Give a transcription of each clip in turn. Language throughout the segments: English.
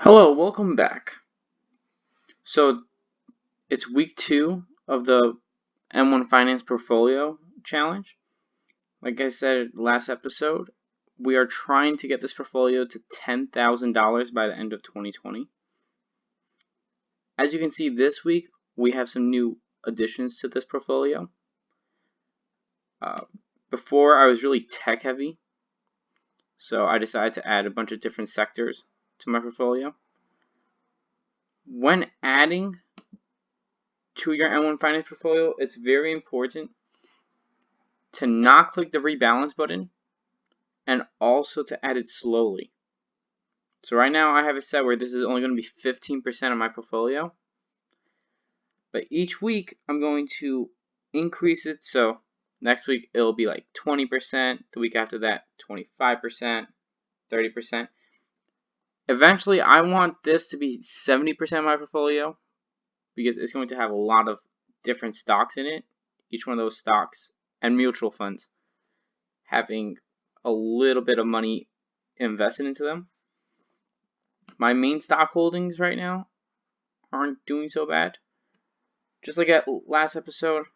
Hello, welcome back. So it's week 2 of the M1 Finance Portfolio Challenge. Like I said last episode, we are trying to get this portfolio to $10,000 by the end of 2020. As you can see this week, we have some new additions to this portfolio. Before I was really tech heavy, so I decided to add a bunch of different sectors to my portfolio. When adding to your M1 Finance portfolio, it's very important to not click the rebalance button and also to add it slowly. So right now I have it set where this is only going to be 15% of my portfolio. But each week I'm going to increase it. So next week it'll be like 20%. The week after that, 25%, 30%. Eventually I want this to be 70% of my portfolio because it's going to have a lot of different stocks in it. Each one of those stocks and mutual funds having a little bit of money invested into them. My main stock holdings right now aren't doing so bad. Just like at last episode,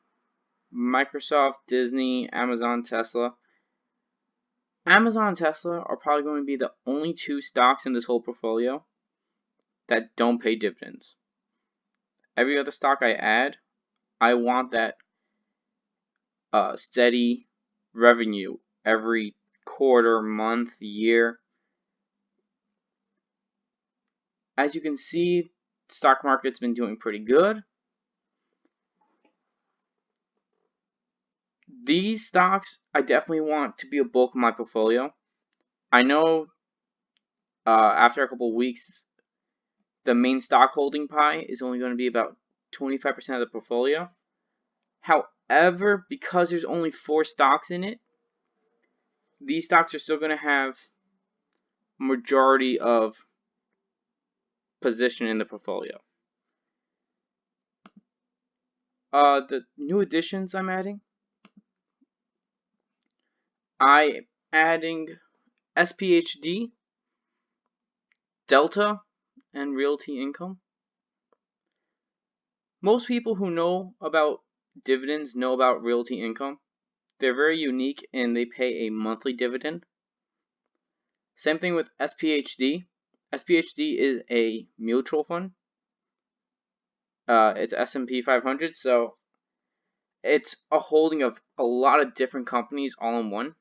Microsoft, Disney, Amazon, Tesla. Amazon and Tesla are probably going to be the only two stocks in this whole portfolio that don't pay dividends. Every other stock I add, I want that steady revenue every quarter, month, year. As you can see, stock market's been doing pretty good. These stocks, I definitely want to be a bulk of my portfolio. I know after a couple of weeks, the main stock holding pie is only going to be about 25% of the portfolio. However, because there's only 4 stocks in it, these stocks are still going to have a majority of position in the portfolio. The new additions I'm adding SPHD, Delta, and Realty Income. Most people who know about dividends know about Realty Income. They're very unique and they pay a monthly dividend. Same thing with SPHD. SPHD is a mutual fund. It's S&P 500, so it's a holding of a lot of different companies all in one.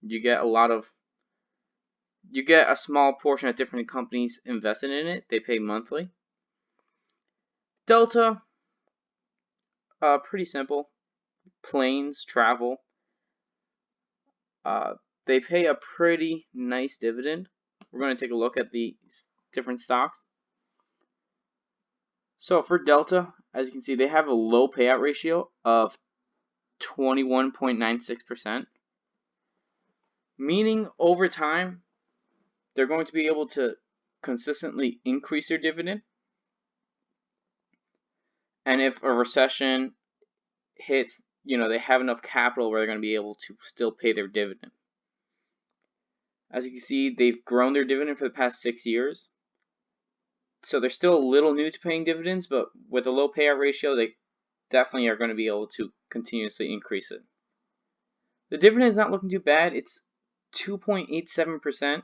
You get a small portion of different companies invested in it. They pay monthly. Delta, pretty simple. Planes, travel. They pay a pretty nice dividend. We're going to take a look at the different stocks. So for Delta, as you can see, they have a low payout ratio of 21.96%, meaning over time they're going to be able to consistently increase their dividend. And if a recession hits, they have enough capital where they're going to be able to still pay their dividend. As you can see, they've grown their dividend for the past 6 years. So they're still a little new to paying dividends, but with a low payout ratio, they definitely are going to be able to continuously increase it. The dividend is not looking too bad. It's 2.87%.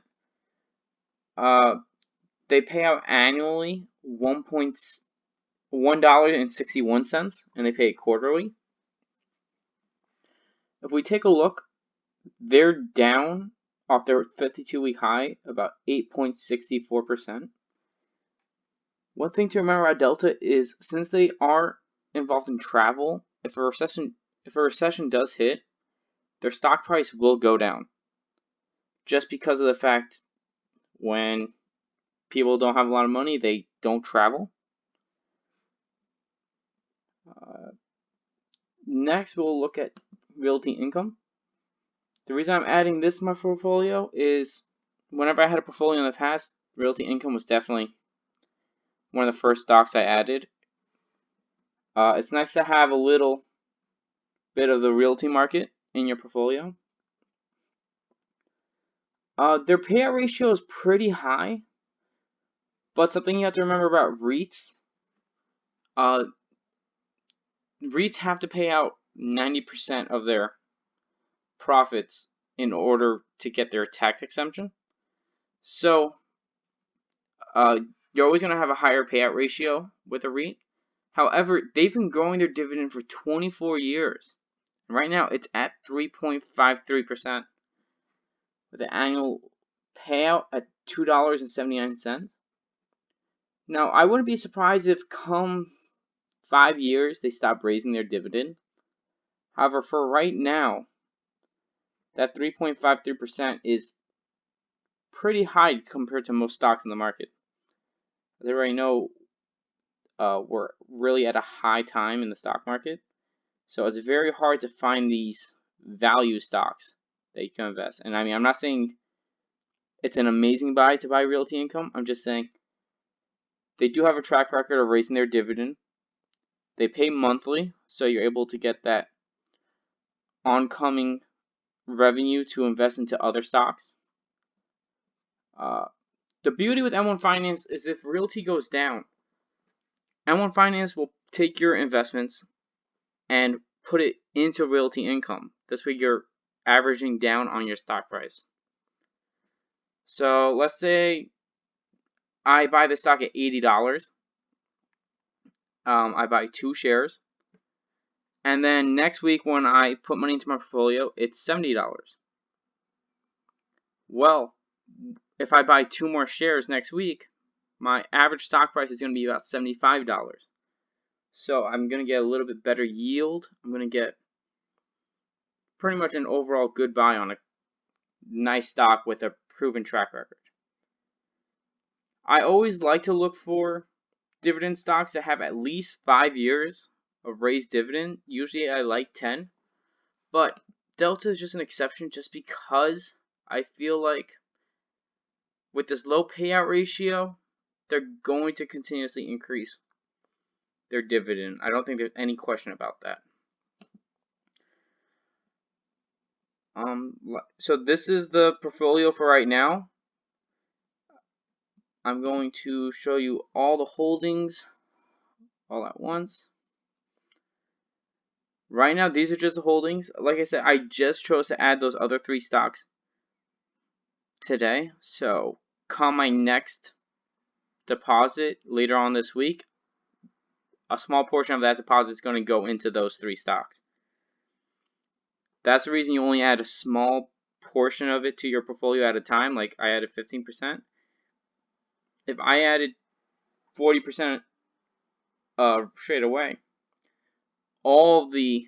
They pay out annually $1.61, and they pay it quarterly. If we take a look, they're down off their 52-week high about 8.64%. One thing to remember about Delta is since they are involved in travel, if a recession does hit, their stock price will go down. Just because of the fact when people don't have a lot of money, they don't travel. Next, we'll look at Realty Income. The reason I'm adding this to my portfolio is whenever I had a portfolio in the past, Realty Income was definitely one of the first stocks I added. It's nice to have a little bit of the realty market in your portfolio. Their payout ratio is pretty high, But something you have to remember about REITs, REITs have to pay out 90% of their profits in order to get their tax exemption. So you're always going to have a higher payout ratio with a REIT. However, they've been growing their dividend for 24 years. Right now, it's at 3.53% with an annual payout at $2.79. Now, I wouldn't be surprised if come 5 years they stop raising their dividend. However, for right now, that 3.53% is pretty high compared to most stocks in the market. As I already know, we're really at a high time in the stock market. So it's very hard to find these value stocks that you can invest. And I mean, I'm not saying it's an amazing buy to buy Realty Income. I'm just saying they do have a track record of raising their dividend. They pay monthly, so you're able to get that oncoming revenue to invest into other stocks. The beauty with M1 Finance is if Realty goes down, M1 Finance will take your investments and put it into Realty Income. This way you're averaging down on your stock price. So let's say I buy the stock at $80. I buy 2 shares. And then next week when I put money into my portfolio, it's $70. Well, if I buy 2 more shares next week, my average stock price is going to be about $75. So I'm going to get a little bit better yield. I'm going to get pretty much an overall good buy on a nice stock with a proven track record. I always like to look for dividend stocks that have at least 5 years of raised dividend. Usually I like 10. But Delta is just an exception just because I feel like with this low payout ratio, they're going to continuously increase their dividend. I don't think there's any question about that. So this is the portfolio for right now. I'm going to show you all the holdings all at once. Right now, these are just the holdings. Like I said, I just chose to add those other 3 stocks today. So come my next deposit later on this week, a small portion of that deposit is going to go into those 3 stocks. That's the reason you only add a small portion of it to your portfolio at a time. Like I added 15%. If I added 40% straight away, all of the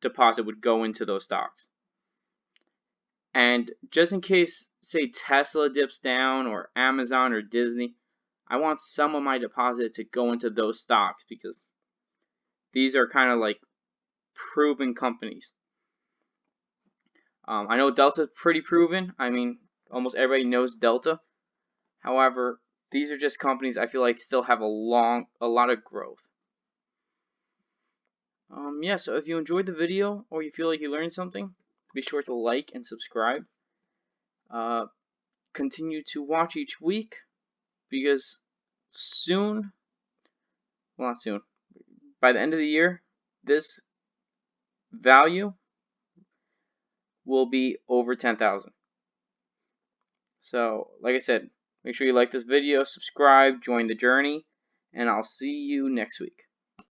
deposit would go into those stocks. And just in case, say Tesla dips down or Amazon or Disney, I want some of my deposit to go into those stocks because these are kind of like proven companies. I know Delta's pretty proven. I mean, almost everybody knows Delta. However, these are just companies I feel like still have a lot of growth. Yeah, so if you enjoyed the video or you feel like you learned something, be sure to like and subscribe. Continue to watch each week because soon, well not soon, by the end of the year, this value will be over 10,000. So, like I said, make sure you like this video, subscribe, join the journey, and I'll see you next week.